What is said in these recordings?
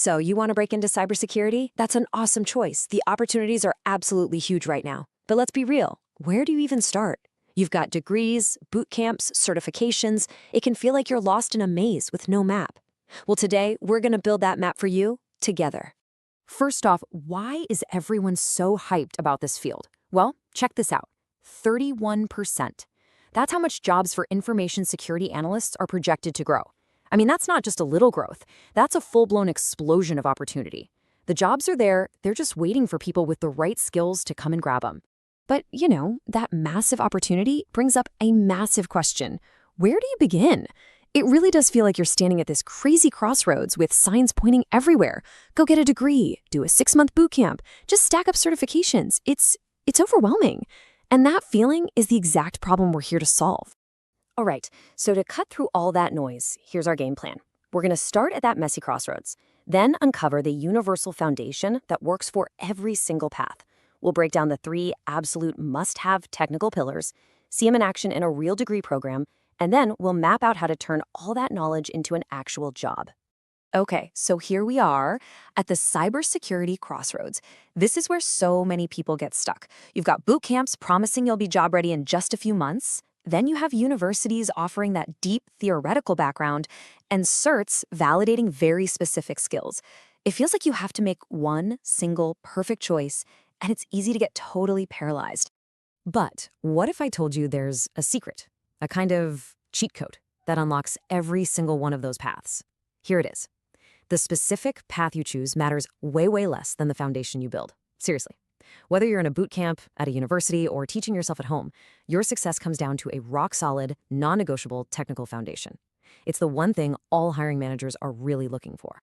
So you want to break into cybersecurity? That's an awesome choice. The opportunities are absolutely huge right now. But let's be real. Where do you even start? You've got degrees, boot camps, certifications. It can feel like you're lost in a maze with no map. Well, today, we're going to build that map for you together. First off, why is everyone so hyped about this field? Well, check this out. 31%. That's how much jobs for information security analysts are projected to grow. I mean, that's not just a little growth. That's a full-blown explosion of opportunity. The jobs are there, they're just waiting for people with the right skills to come and grab them. But, that massive opportunity brings up a massive question. Where do you begin? It really does feel like you're standing at this crazy crossroads with signs pointing everywhere. Go get a degree, do a 6-month boot camp, just stack up certifications. It's overwhelming. And that feeling is the exact problem we're here to solve. All right, so to cut through all that noise, here's our game plan. We're going to start at that messy crossroads, then uncover the universal foundation that works for every single path. We'll break down the 3 absolute must-have technical pillars, see them in action in a real degree program, and then we'll map out how to turn all that knowledge into an actual job. Okay, so here we are at the cybersecurity crossroads. This is where so many people get stuck. You've got boot camps promising you'll be job ready in just a few months. Then you have universities offering that deep theoretical background and certs validating very specific skills. It feels like you have to make one single perfect choice, and it's easy to get totally paralyzed. But what if I told you there's a secret, a kind of cheat code that unlocks every single one of those paths? Here it is. The specific path you choose matters way, way less than the foundation you build. Seriously. Whether you're in a boot camp, at a university, or teaching yourself at home, your success comes down to a rock-solid, non-negotiable technical foundation. It's the one thing all hiring managers are really looking for.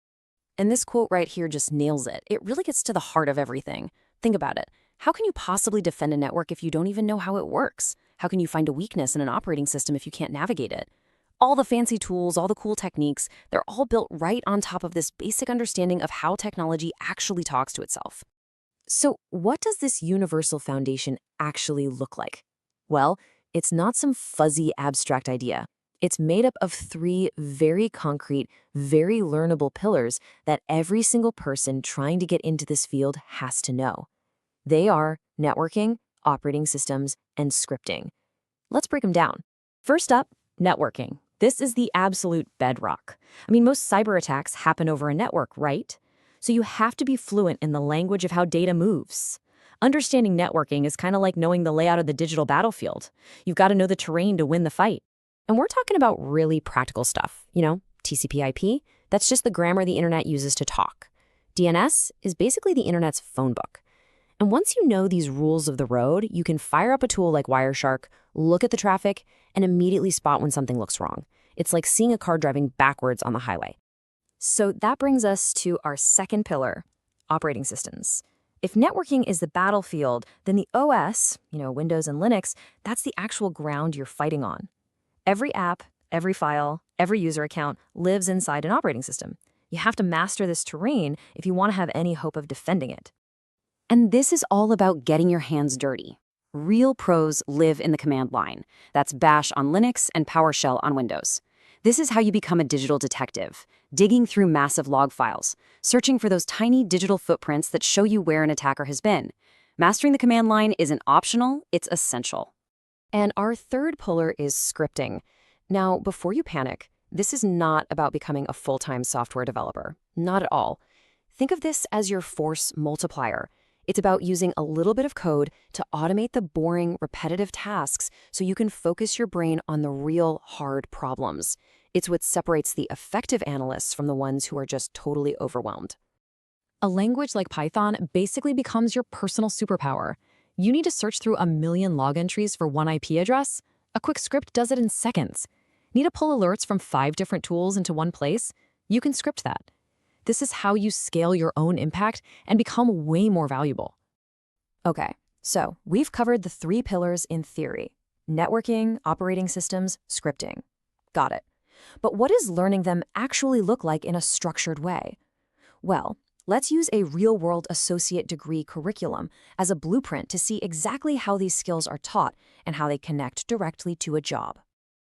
And this quote right here just nails it. It really gets to the heart of everything. Think about it. How can you possibly defend a network if you don't even know how it works? How can you find a weakness in an operating system if you can't navigate it? All the fancy tools, all the cool techniques, they're all built right on top of this basic understanding of how technology actually talks to itself. So what does this universal foundation actually look like? Well, it's not some fuzzy abstract idea. It's made up of 3 very concrete, very learnable pillars that every single person trying to get into this field has to know. They are networking, operating systems, and scripting. Let's break them down. First up, networking. This is the absolute bedrock. I mean, most cyber attacks happen over a network, right? So you have to be fluent in the language of how data moves. Understanding networking is kind of like knowing the layout of the digital battlefield. You've got to know the terrain to win the fight. And we're talking about really practical stuff. TCP/IP, that's just the grammar the internet uses to talk. DNS is basically the internet's phone book. And once you know these rules of the road, you can fire up a tool like Wireshark, look at the traffic, and immediately spot when something looks wrong. It's like seeing a car driving backwards on the highway. So that brings us to our second pillar, operating systems. If networking is the battlefield, then the OS, Windows and Linux, that's the actual ground you're fighting on. Every app, every file, every user account lives inside an operating system. You have to master this terrain if you want to have any hope of defending it. And this is all about getting your hands dirty. Real pros live in the command line. That's Bash on Linux and PowerShell on Windows. This is how you become a digital detective, digging through massive log files, searching for those tiny digital footprints that show you where an attacker has been. Mastering the command line isn't optional, it's essential. And our third pillar is scripting. Now, before you panic, this is not about becoming a full-time software developer. Not at all. Think of this as your force multiplier. It's about using a little bit of code to automate the boring, repetitive tasks so you can focus your brain on the real hard problems. It's what separates the effective analysts from the ones who are just totally overwhelmed. A language like Python basically becomes your personal superpower. You need to search through 1 million log entries for one IP address? A quick script does it in seconds. Need to pull alerts from 5 different tools into one place? You can script that. This is how you scale your own impact and become way more valuable. Okay, so we've covered the 3 pillars in theory: networking, operating systems, scripting. Got it. But what does learning them actually look like in a structured way? Well, let's use a real-world associate degree curriculum as a blueprint to see exactly how these skills are taught and how they connect directly to a job.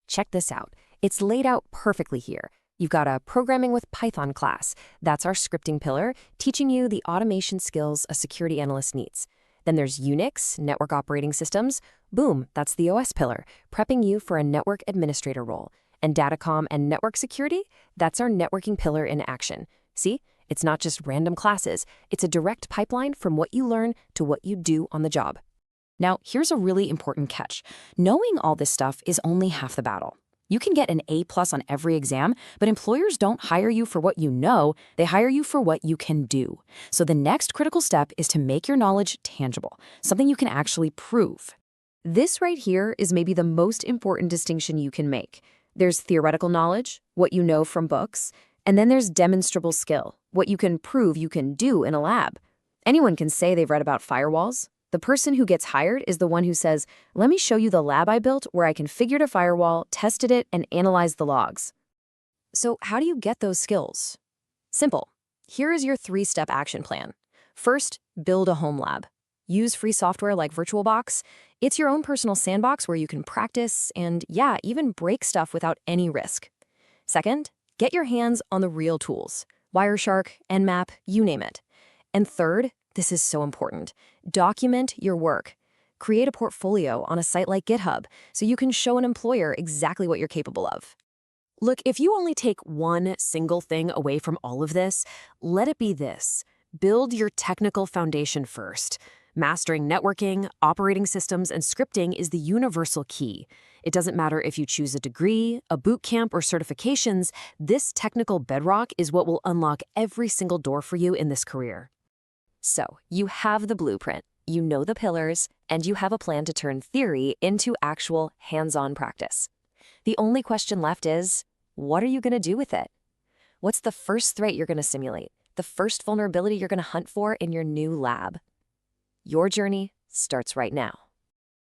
Check this out. It's laid out perfectly here. You've got a Programming with Python class. That's our scripting pillar, teaching you the automation skills a security analyst needs. Then there's Unix, network operating systems. Boom, that's the OS pillar, prepping you for a network administrator role. And Datacom and network security, that's our networking pillar in action. See, it's not just random classes, it's a direct pipeline from what you learn to what you do on the job. Now, here's a really important catch. Knowing all this stuff is only half the battle. You can get an A+ on every exam, but employers don't hire you for what you know, they hire you for what you can do. So the next critical step is to make your knowledge tangible, something you can actually prove. This right here is maybe the most important distinction you can make. There's theoretical knowledge, what you know from books, and then there's demonstrable skill, what you can prove you can do in a lab. Anyone can say they've read about firewalls. The person who gets hired is the one who says, let me show you the lab I built where I configured a firewall, tested it, and analyzed the logs. So how do you get those skills? Simple. Here is your 3-step action plan. First, build a home lab. Use free software like VirtualBox. It's your own personal sandbox where you can practice and, yeah, even break stuff without any risk. Second, get your hands on the real tools. Wireshark, Nmap, you name it. And third, this is so important. Document your work. Create a portfolio on a site like GitHub so you can show an employer exactly what you're capable of. Look, if you only take one single thing away from all of this, let it be this. Build your technical foundation first. Mastering networking, operating systems, and scripting is the universal key. It doesn't matter if you choose a degree, a boot camp, or certifications, this technical bedrock is what will unlock every single door for you in this career. So, you have the blueprint, you know the pillars, and you have a plan to turn theory into actual hands-on practice. The only question left is, what are you going to do with it? What's the first threat you're going to simulate? The first vulnerability you're going to hunt for in your new lab? Your journey starts right now.